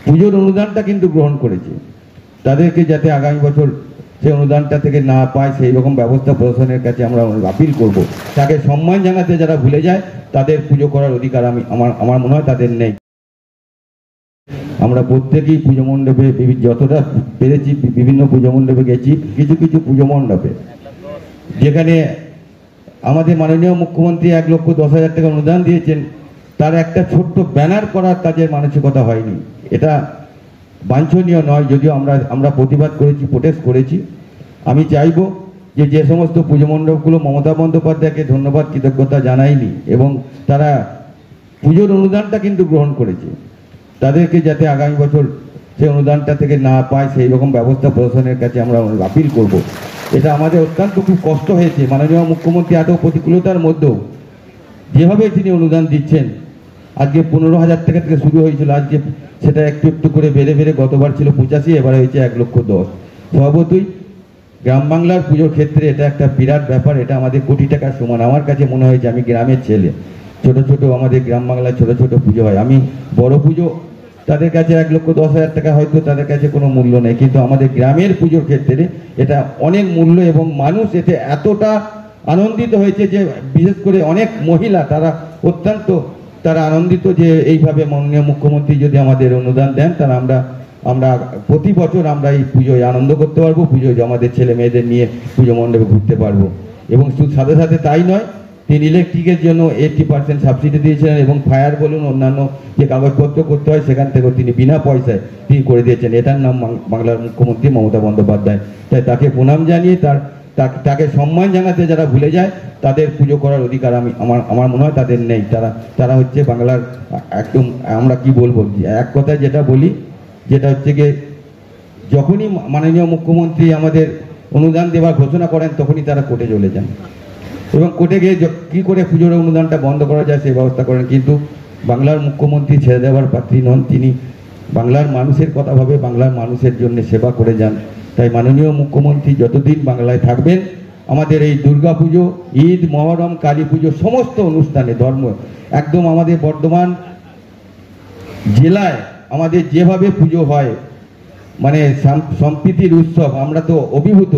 পুজোর অনুদানটা কিন্তু গ্রহণ করেছে, তাদেরকে যাতে আগামী বছর সেই অনুদানটা থেকে না পায় সেই রকম ব্যবস্থা প্রশাসনের কাছে আমরা আপিল করব। তাকে সম্মান জানাতে যারা ভুলে যায় তাদের পুজো করার অধিকার আমার মনে হয় তাদের নেই। আমরা প্রত্যেকেই পুজো মণ্ডপে যতটা পেরেছি বিভিন্ন পুজো মণ্ডপে গেছি, কিছু কিছু পুজো মণ্ডপে যেখানে আমাদের মাননীয় মুখ্যমন্ত্রী 1,10,000 টাকা অনুদান দিয়েছেন, তার একটা ছোট্ট ব্যানার করার কাজের মানসিকতা হয়নি। এটা বাঞ্ছনীয় নয়, যদিও আমরা প্রতিবাদ করেছি, প্রোটেস্ট করেছি। আমি চাইব যে সমস্ত পুজো মণ্ডপগুলো মমতা বন্দ্যোপাধ্যায়কে ধন্যবাদ কৃতজ্ঞতা জানায়নি এবং তারা পুজোর অনুদানটা কিন্তু গ্রহণ করেছে, তাদেরকে যাতে আগামী বছর সেই অনুদানটা থেকে না পায় সেই রকম ব্যবস্থা প্রশাসনের কাছে আমরা আপিল করব। এটা আমাদের অত্যন্ত খুব কষ্ট হয়েছে। মাননীয় মুখ্যমন্ত্রী এত প্রতিকূলতার মধ্যেও যেভাবে তিনি অনুদান দিচ্ছেন, আজকে 15,000 টাকা থেকে শুরু হয়েছিল, আজকে সেটা একটু একটু করে বেড়ে বেড়ে গতবার ছিল 85, এবার হয়েছে 1,10,000। স্বভাবতই গ্রাম বাংলার পুজোর ক্ষেত্রে এটা একটা বিরাট ব্যাপার, এটা আমাদের কোটি টাকার সমান। আমার কাছে মনে হয়েছে, আমি গ্রামের ছেলে, ছোট ছোট আমাদের গ্রাম বাংলায় ছোট ছোট পুজো হয়, আমি বড় পুজো তাদের কাছে 1,10,000 টাকা হয়তো তাদের কাছে কোনো মূল্য নেই, কিন্তু আমাদের গ্রামের পুজোর ক্ষেত্রে এটা অনেক মূল্য এবং মানুষ এতে এতটা আনন্দিত হয়েছে যে বিশেষ করে অনেক মহিলা তারা অত্যন্ত আনন্দিত যে এইভাবে মাননীয় মুখ্যমন্ত্রী যদি আমাদের অনুদান দেন, তারা আমরা প্রতি বছর আমরা এই পুজোয় আনন্দ করতে পারবো, পুজোয় আমাদের ছেলে মেয়েদের নিয়ে পুজো মণ্ডপে ঘুরতে পারবো। এবং শুধু সাথে সাথে তাই নয়, তিনি ইলেকট্রিকের জন্য 80% সাবসিডি দিয়েছিলেন এবং ফায়ার বলুন অন্যান্য যে কাগজপত্র করতে হয় সেখান থেকেও তিনি বিনা পয়সায় তিনি করে দিয়েছেন। এটার নাম বাংলার মুখ্যমন্ত্রী মমতা বন্দ্যোপাধ্যায়। তাই তাকে প্রণাম জানিয়ে তাকে সম্মান জানাতে যারা ভুলে যায় তাদের পুজো করার অধিকার আমার মনে হয় তাদের নেই। তারা হচ্ছে বাংলার একদম, আমরা কি বলবো, এক কথায় যেটা বলি, যেটা হচ্ছে গিয়ে যখনই মাননীয় মুখ্যমন্ত্রী আমাদের অনুদান দেওয়ার ঘোষণা করেন তখনই তারা কোর্টে চলে যান এবং কোর্টে গিয়ে কী করে পুজোর অনুদানটা বন্ধ করা যায় সেই ব্যবস্থা করেন। কিন্তু বাংলার মুখ্যমন্ত্রী ছেড়ে দেওয়ার পাত্রী নন, তিনি বাংলার মানুষের কথা ভাবে বাংলার মানুষের জন্য সেবা করে যান। তাই মাননীয় মুখ্যমন্ত্রী যতদিন বাংলায় থাকবেন, আমাদের এই দুর্গা পুজো, ঈদ, মহরম, কালী পুজো সমস্ত অনুষ্ঠানে ধর্ম একদম আমাদের বর্ধমান জেলায় আমাদের যেভাবে পুজো হয়, মানে সম্প্রীতির উৎসব, আমরা তো অভিভূত।